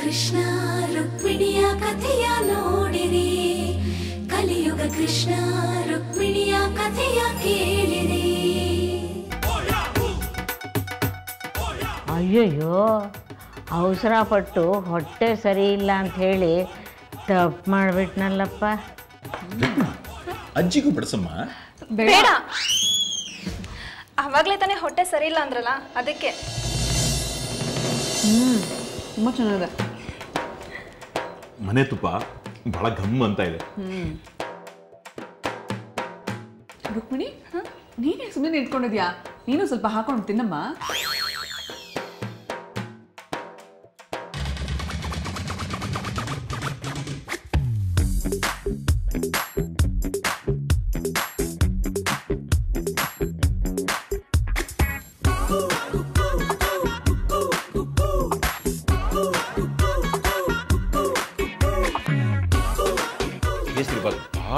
ಕೃಷ್ಣ ರುಕ್ಮಿಣಿಯ ಕಥೆಯ ನೋಡಿರಿ, ಕಲಿಯುಗ ಕೃಷ್ಣ ರುಕ್ಮಿಣಿಯ ಕಥೆಯ ಕೇಳಿರಿ. ಅಯ್ಯಯ್ಯೋ, ಅವಸರ ಪಟ್ಟು ಹೊಟ್ಟೆ ಸರಿ ಇಲ್ಲ ಅಂತ ಹೇಳಿ ತಪ್ಪು ಮಾಡಿಬಿಟ್ನಲ್ಲಪ್ಪ. ಅಜ್ಜಿಗೂ ಬಡಿಸಮ್ಮ. ಬೇಡ, ಅವಾಗಲೇ ತಾನೇ ಹೊಟ್ಟೆ ಸರಿ ಇಲ್ಲ ಅಂದ್ರಲ್ಲ, ಅದಕ್ಕೆ. ತುಂಬ ಚೆನ್ನಾಗಿದೆ. ಮನೆ ತುಪ್ಪ ಬಹಳ ಘಮ್ ಅಂತ ಇದೆ. ರುಕ್ಮಿಣಿ, ನೀನೇ ಸುಮ್ಮನೆ ನಿಂತ್ಕೊಂಡಿದ್ಯಾ? ನೀನು ಸ್ವಲ್ಪ ಹಾಕೊಂಡು ತಿನ್ನಮ್ಮ.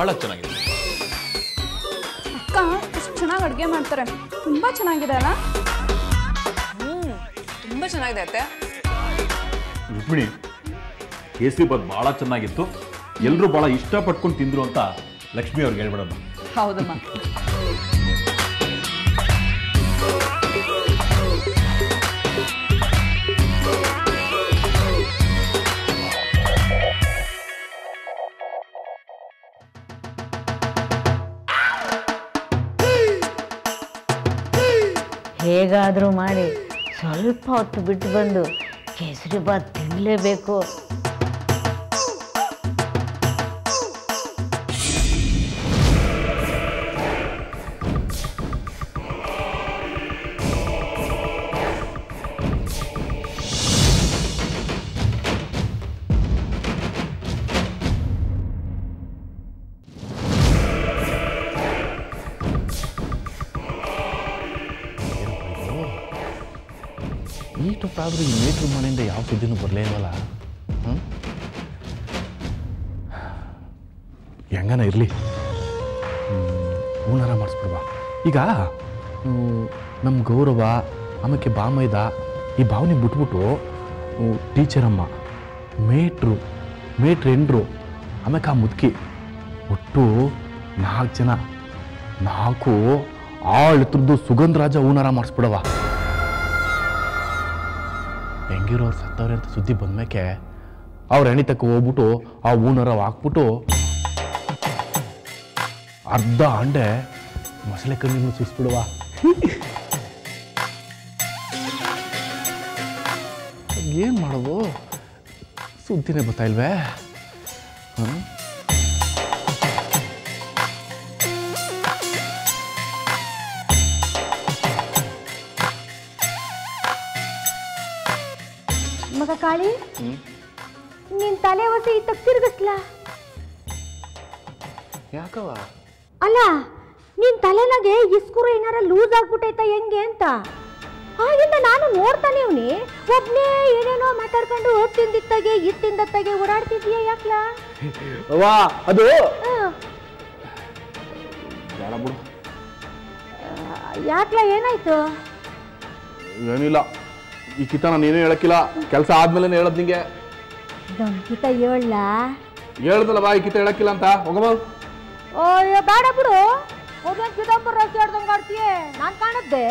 ಬಹಳ ಚೆನ್ನಾಗಿದೆ ಅಕ್ಕ. ಎಷ್ಟು ಚೆನ್ನಾಗಿ ಅಡುಗೆ ಮಾಡ್ತಾರೆ, ತುಂಬ ಚೆನ್ನಾಗಿದೆ ಅಲ್ಲ? ತುಂಬ ಚೆನ್ನಾಗಿದೆ ಅತ್ತೆ. ರುಕ್ಮಿಣಿ, ಕೇಸರಿ ಬಾತ್ ಬಹಳ ಚೆನ್ನಾಗಿತ್ತು, ಎಲ್ಲರೂ ಬಹಳ ಇಷ್ಟಪಟ್ಕೊಂಡು ತಿಂದ್ರು ಅಂತ ಲಕ್ಷ್ಮಿ ಅವ್ರಿಗೆ ಹೇಳ್ಬಿಡಮ್ಮ. ಹೌದಮ್ಮ. ಹೇಗಾದರೂ ಮಾಡಿ ಸ್ವಲ್ಪ ಹೊತ್ತು ಬಿಟ್ಟು ಬಂದು ಕೇಸರಿ ಬಾತ್ ತಿನ್ನಲೇಬೇಕು. ಈಟೊತ್ತಾದರೂ ಈ ಮೇಟ್ರು ಮನೆಯಿಂದ ಯಾವ ಸುದ್ದಿನೂ ಬರಲೇ ಇಲ್ವಲ್ಲ. ಹೆಂಗನ ಇರಲಿ, ಹೂನಾರ ಮಾಡಿಸ್ಬಿಡ್ವಾ. ಈಗ ನಮ್ಮ ಗೌರವ ಆಮೇಲೆ ಬಾಮೈದ ಈ ಭಾವನೆ ಬಿಟ್ಬಿಟ್ಟು ಟೀಚರಮ್ಮ, ಮೇಟ್ರು ಎಂಡ್ರು ಆಮೇಲೆ ಆ ಮುದುಕಿ ಒಟ್ಟು 4 ಜನ, 4 ಆಳೆತ್ರದ್ದು ಸುಗಂಧರಾಜ ಹೂನಾರ ಮಾಡಿಸ್ಬಿಡವ. ಹೆಂಗಿರೋರು ಸತ್ತವ್ರೆ ಅಂತ ಸುದ್ದಿ ಬಂದ್ಮೇಕೆ ಅವ್ರ ಎಣ್ಣೆ ತಕ್ಕ ಹೋಗ್ಬಿಟ್ಟು ಆ ಹೂನಾರ ಹಾಕ್ಬಿಟ್ಟು ಅರ್ಧ ಅಂಡೆ ಮಸಾಲೆ ಕಣ್ಣಿನ ಸುರಿಸ್ಬಿಡುವ. ಏನು ಮಾಡೋದು, ಸುದ್ದಿನೇ ಗೊತ್ತಾಯಿಲ್ವೇ? ಮಗ ಕಾಳಿ, ನಿನ್ ತಲೆ ಹೊಸ ಇತ್ತ ತಿರುಗಿಸ್ಲಾ? ಯಾಕವ? ಅಲ್ಲ, ನಿನ್ ತಲೆನಾಗೆ ಇಸ್ಕೂರು ಏನಾರ ಲೂಸ್ ಆಗ್ಬಿಟ್ಟೈತ ಹೆಂಗೆ ಅಂತ. ಹಾಗಿಂದ ನಾನು ನೋಡ್ತಾನೆ ಅವ್ನಿ ಒಬ್ನೇ ಏನೇನೋ ಮಾತಾಡ್ಕೊಂಡು ತಿಂದಿತ್ತಾಗೆ ಇತ್ತಿಂದತ್ತಾಗೆ ಓಡಾಡ್ತಿದ್ಯಾ. ಯಾಕ್ಲಾ? ಅದು ಯಾಕ್ಲಾ, ಏನಾಯ್ತು? ಏನಿಲ್ಲ, ಈ ಕಿತ ನಾನು ಏನೇ ಹೇಳಕ್ಕಿಲ್ಲ, ಕೆಲಸ ಆದ್ಮೇಲೆ ಹೇಳದ್ ನಿಂಗೆ. ಕಿತ ಹೇಳ ಹೇಳ್ದಲ್ಲ ಬಾ, ಈ ಕಿತ ಹೇಳಕ್ಕಿಲ್ಲ ಅಂತ. ಹೋಗಬಾ. ಓಯ್ಯೋ ಬೇಡ ಬಿಡು, ಹೋದೇನ್ ಚಿದಂಬರ ರಸ್ತೆ ಆಡ್ದಂಗೆ ಆಡ್ತೀಯ, ನಾನು ಕಾಣದ್ದೆ.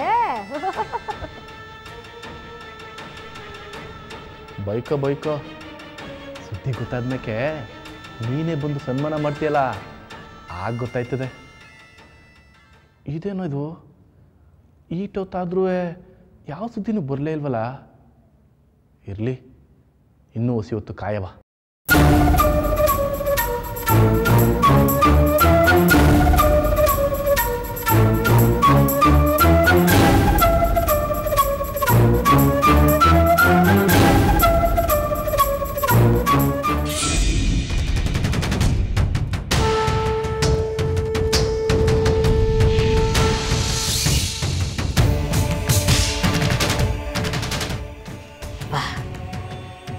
ಬೈಕ ಸುದ್ದಿ ಗೊತ್ತಾದ್ಮೇಕೆ ನೀನೇ ಬಂದು ಸನ್ಮಾನ ಮಾಡ್ತೀಯಲ್ಲ, ಆಗ ಗೊತ್ತಾಯ್ತದೆ. ಇದೇನೋ ಇದು, ಈಟೊತ್ತಾದ್ರೂ ಯಾವ ಸುದ್ದಿನೂ ಬರಲೇ ಇಲ್ವಲ್ಲ. ಇರಲಿ, ಇನ್ನೂ ಹೊಸಿ ಹೊತ್ತು ಕಾಯವ.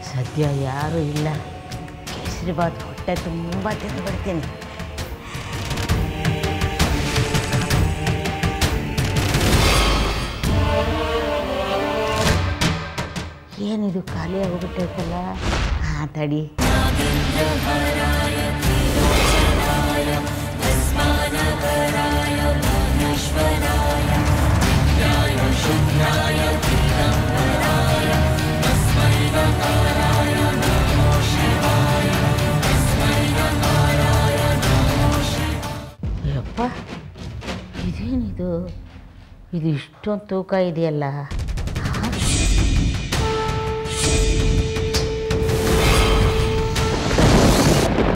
ಸದ್ಯ ಯಾರೂ ಇಲ್ಲ, ಕೇಸರಿ ಬಾತ್ ಹೊಟ್ಟೆ ತುಂಬ ತಿಂದುಬಿಡ್ತೀನಿ. ಏನಿದು ಖಾಲಿ ಆಗೋಗ್ಬಿಟ್ಟೈತಲ್ಲ. ಹಾಂ ತಡಿ. ಯಪ್ಪ, ಇದೇನಿದು? ಇದು ಇಷ್ಟೊಂದು ತೂಕ ಇದೆಯಲ್ಲ.